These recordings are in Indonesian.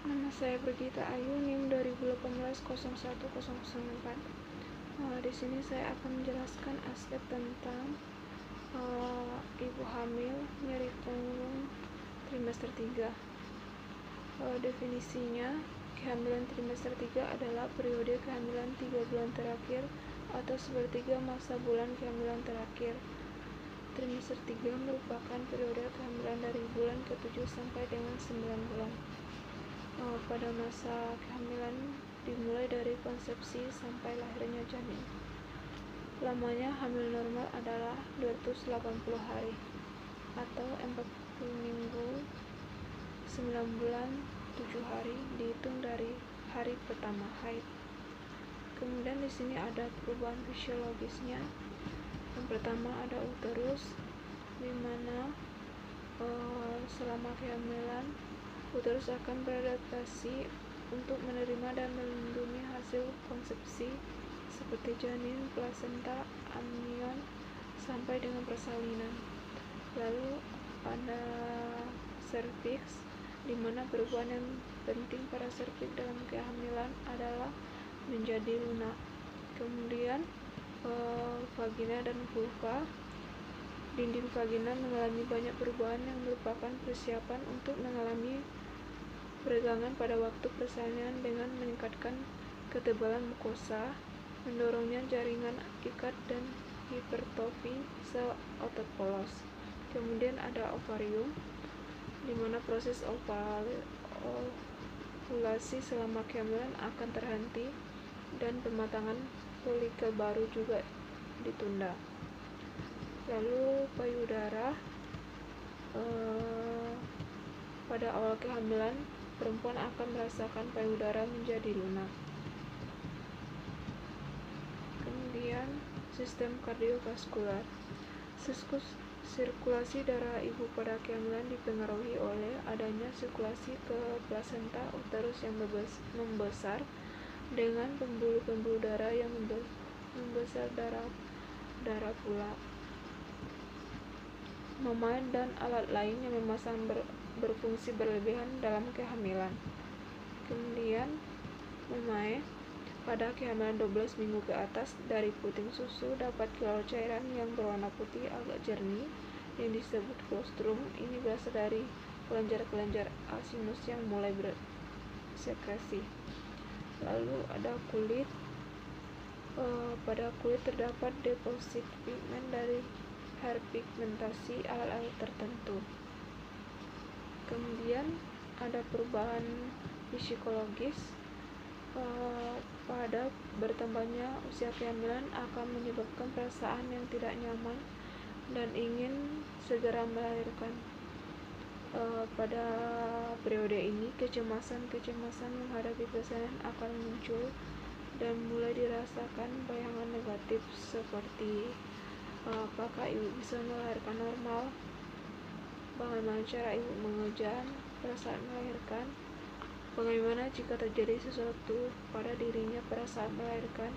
Nama saya Brigita Ayu, NIM 2018-01-004. Di sini saya akan menjelaskan aspek tentang ibu hamil nyeri punggung trimester 3. Definisinya, kehamilan trimester 3 adalah periode kehamilan 3 bulan terakhir atau sepertiga masa bulan kehamilan terakhir. Trimester 3 merupakan periode kehamilan dari bulan ke-7 sampai dengan 9 bulan. Pada masa kehamilan dimulai dari konsepsi sampai lahirnya janin. Lamanya hamil normal adalah 280 hari atau 40 minggu, 9 bulan, 7 hari dihitung dari hari pertama haid. Kemudian di sini ada perubahan fisiologisnya. Yang pertama ada uterus, di mana selama kehamilan uterus akan beradaptasi untuk menerima dan melindungi hasil konsepsi seperti janin, plasenta, amnion, sampai dengan persalinan. Lalu ada serviks, di mana perubahan yang penting pada serviks dalam kehamilan adalah menjadi lunak. Kemudian vagina dan vulva. Dinding vagina mengalami banyak perubahan yang merupakan persiapan untuk mengalami peregangan pada waktu persalinan dengan meningkatkan ketebalan mukosa, mendorongnya jaringan ikat dan hipertrofi sel otot polos. Kemudian ada ovarium, di mana proses ovulasi selama kehamilan akan terhenti dan pematangan folikel baru juga ditunda. Lalu payudara, pada awal kehamilan perempuan akan merasakan payudara menjadi lunak. Kemudian sistem kardiovaskular. Sirkulasi darah ibu pada kehamilan dipengaruhi oleh adanya sirkulasi ke plasenta uterus yang membesar dengan pembuluh-pembuluh darah yang membesar darah pula. Mamae dan alat lain yang memasang berfungsi berlebihan dalam kehamilan. Kemudian mamae pada kehamilan 12 minggu ke atas, dari puting susu dapat keluar cairan yang berwarna putih agak jernih yang disebut colostrum. Ini berasal dari kelenjar-kelenjar asinus yang mulai bersekresi. Lalu ada kulit. Pada kulit terdapat deposit pigmen dari herpigmentasi alat-alat tertentu. Kemudian ada perubahan psikologis. Pada bertambahnya usia kehamilan akan menyebabkan perasaan yang tidak nyaman dan ingin segera melahirkan. Pada periode ini kecemasan menghadapi persalinan akan muncul dan mulai dirasakan bayangan negatif seperti apakah ibu bisa melahirkan normal, bagaimana cara ibu mengejar pada saat melahirkan, bagaimana jika terjadi sesuatu pada dirinya pada saat melahirkan,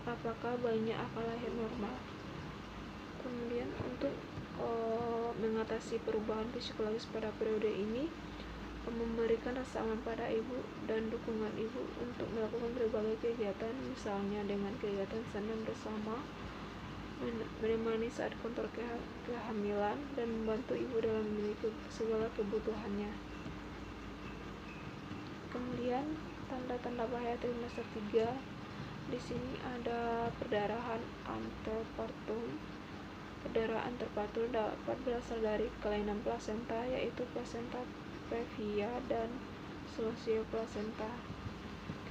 apakah bayinya akan lahir normal. Kemudian untuk mengatasi perubahan psikologis pada periode ini, memberikan rasa aman pada ibu dan dukungan ibu untuk melakukan berbagai kegiatan, misalnya dengan kegiatan senam bersama, menemani saat kontrol kehamilan, dan membantu ibu dalam memiliki segala kebutuhannya. Kemudian tanda-tanda bahaya trimester 3. Di sini ada perdarahan antepartum. Perdarahan antepartum dapat berasal dari kelainan plasenta, yaitu plasenta previa dan socioplasenta.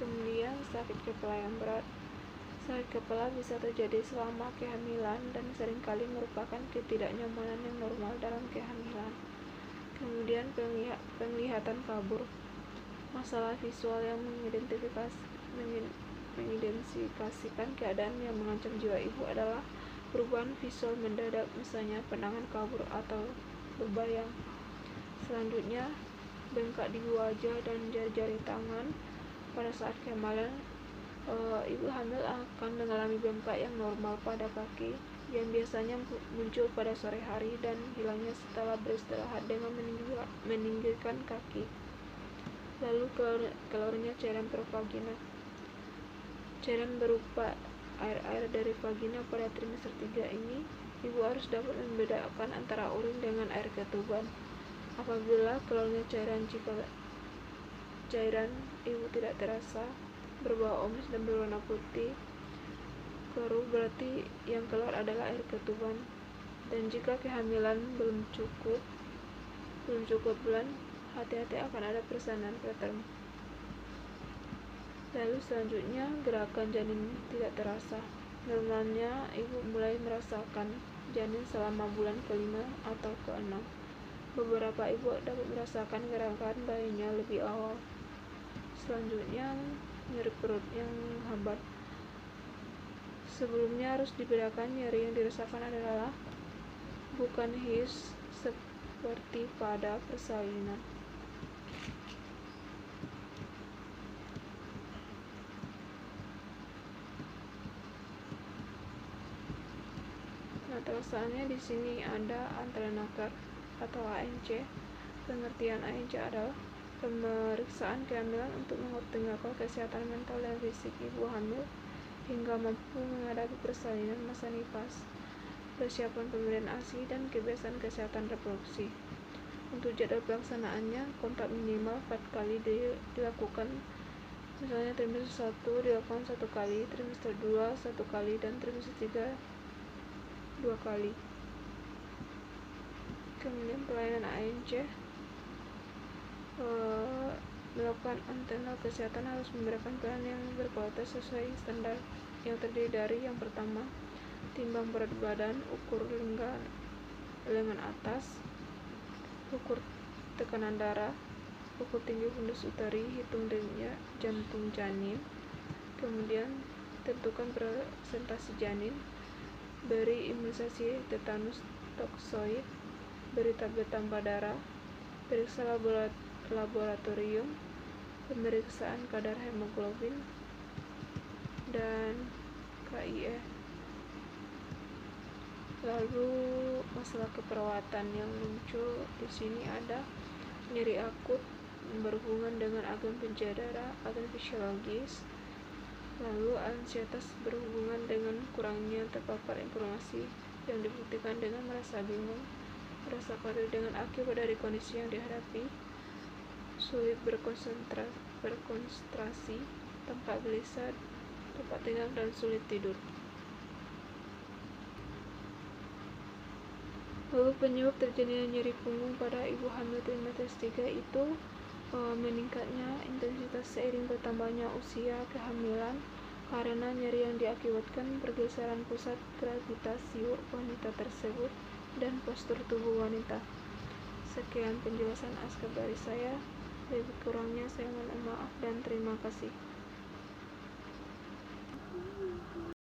Kemudian sakit kepala yang berat. Sakit kepala bisa terjadi selama kehamilan dan seringkali merupakan ketidaknyamanan yang normal dalam kehamilan. Kemudian penglihatan kabur. Masalah visual yang mengidentifikasikan keadaan yang mengancam jiwa ibu adalah perubahan visual mendadak, misalnya pandangan kabur atau berbayang. Selanjutnya, bengkak di wajah dan jari-jari tangan. Pada saat kehamilan, ibu hamil akan mengalami bengkak yang normal pada kaki yang biasanya muncul pada sore hari dan hilangnya setelah beristirahat dengan meninggikan kaki. Lalu keluarnya cairan pervagina. Cairan berupa air-air dari vagina pada trimester 3 ini, ibu harus dapat membedakan antara urin dengan air ketuban. Apabila keluarnya cairan jika cairan ibu tidak terasa, berbau omis dan berwarna putih keruh, berarti yang keluar adalah air ketuban. Dan jika kehamilan belum cukup bulan, hati-hati akan ada persalinan preterm. Lalu selanjutnya, gerakan janin tidak terasa. Normalnya ibu mulai merasakan janin selama bulan ke-5 atau ke-6. Beberapa ibu dapat merasakan gerakan bayinya lebih awal. Selanjutnya, nyeri perut yang hambat. Sebelumnya harus dibedakan nyeri yang dirasakan adalah bukan hiss seperti pada persalinan. Nah, terusannya di sini ada antenatal atau ANC. Pengertian ANC adalah pemeriksaan kehamilan untuk mengoptimalkan kesehatan mental dan fisik ibu hamil hingga mampu menghadapi persalinan masa nifas, persiapan pemberian ASI, dan kebiasaan kesehatan reproduksi. Untuk jadwal pelaksanaannya, kontak minimal 4 kali dilakukan. Misalnya trimester 1 dilakukan 1 kali, trimester 2 1 kali, dan trimester 3 2 kali. Kemudian pelayanan ANC, melakukan antenatal kesehatan harus memberikan pelayanan yang berkualitas sesuai standar, yang terdiri dari yang pertama, timbang berat badan, ukur lengan atas, ukur tekanan darah, ukur tinggi fundus uteri, hitung denyut jantung janin, kemudian tentukan presentasi janin, beri imunisasi tetanus toksoid, beri tablet tambah darah, periksa laboratorium, pemeriksaan kadar hemoglobin, dan KIE. Lalu masalah keperawatan yang muncul di sini ada nyeri akut berhubungan dengan agen pencedera, agen fisiologis. Lalu ansietas berhubungan dengan kurangnya terpapar informasi yang dibuktikan dengan merasa bingung, merasa khawatir dengan akibat dari kondisi yang dihadapi, sulit berkonsentrasi, tampak gelisah, tempat tinggal, dan sulit tidur. Lalu penyebab terjadinya nyeri punggung pada ibu hamil trimester 3 itu meningkatnya intensitas seiring bertambahnya usia kehamilan karena nyeri yang diakibatkan pergeseran pusat gravitasi wanita tersebut dan postur tubuh wanita. Sekian penjelasan askar dari saya. Lebih kurangnya saya mohon maaf dan terima kasih.